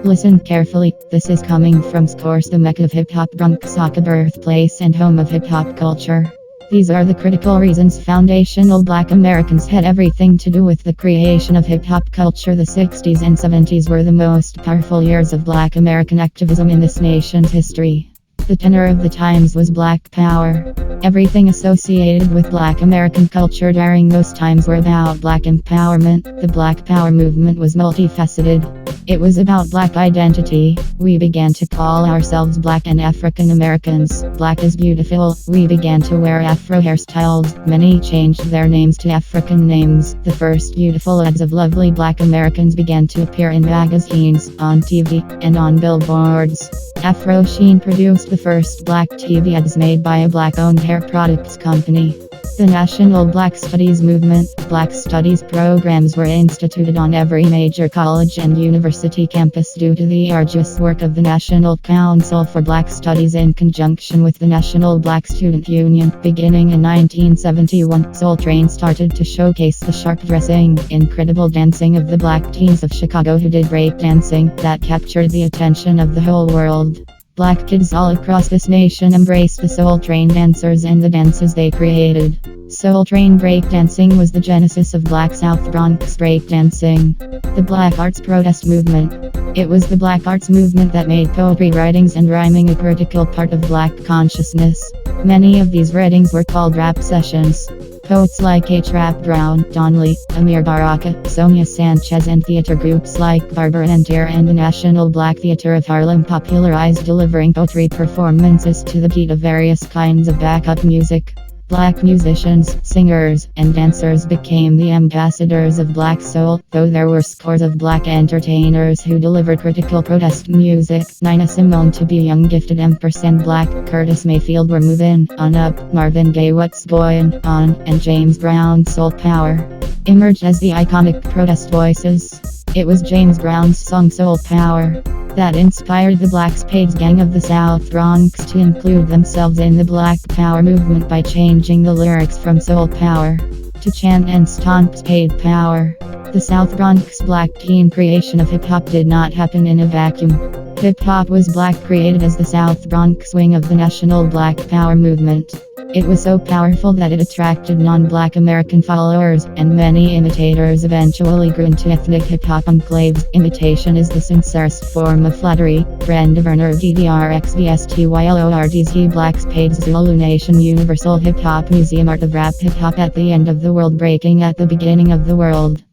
Listen carefully, this is coming from Scores, the Mecca of hip-hop, Bronx, Occult, birthplace and home of hip-hop culture. These are the critical reasons foundational Black Americans had everything to do with the creation of hip-hop culture. The 60s and 70s were the most powerful years of Black American activism in this nation's history. The tenor of the times was Black Power. Everything associated with Black American culture during those times were about Black empowerment. The Black Power movement was multifaceted. It was about Black identity. We began to call ourselves Black and African Americans. Black is beautiful. We began to wear Afro hairstyles. Many changed their names to African names. The first beautiful ads of lovely Black Americans began to appear in magazines, on TV, and on billboards. Afro Sheen produced the first Black TV ads made by a Black-owned hair products company. The National Black Studies movement. Black Studies programs were instituted on every major college and university campus due to the arduous work of the National Council for Black Studies in conjunction with the National Black Student Union. Beginning in 1971, Soul Train started to showcase the sharp dressing, incredible dancing of the Black teens of Chicago who did break dancing that captured the attention of the whole world. Black kids all across this nation embraced the Soul Train dancers and the dances they created. Soul Train breakdancing was the genesis of Black South Bronx breakdancing. The Black Arts Protest Movement. It was the Black Arts movement that made poetry writings and rhyming a critical part of Black consciousness. Many of these writings were called rap sessions. Poets like H-Rap Brown, Don Lee, Amir Baraka, Sonia Sanchez, and theater groups like Barbara Antier and the National Black Theater of Harlem popularized delivering poetry performances to the beat of various kinds of backup music. Black musicians, singers, and dancers became the ambassadors of Black soul, though there were scores of Black entertainers who delivered critical protest music. Nina Simone, To Be Young, Gifted, ampersand Black, Curtis Mayfield, We're Moving On Up, Marvin Gaye, What's Going On, and James Brown, Soul Power, emerged as the iconic protest voices. It was James Brown's song Soul Power that inspired the Black Spades Gang of the South Bronx to include themselves in the Black Power movement by changing the lyrics from Soul Power to Chant and Stomp Spade Power. The South Bronx Black teen creation of hip-hop did not happen in a vacuum. Hip-hop was Black created as the South Bronx wing of the National Black Power movement. It was so powerful that it attracted non-Black American followers, and many imitators eventually grew into ethnic hip-hop enclaves. Imitation is the sincerest form of flattery. Brenda Werner, DDRXVSTYLORDZ, Black Spades, Zulu Nation, Universal Hip-Hop Museum, Art of Rap, Hip-Hop at the end of the world, breaking at the beginning of the world.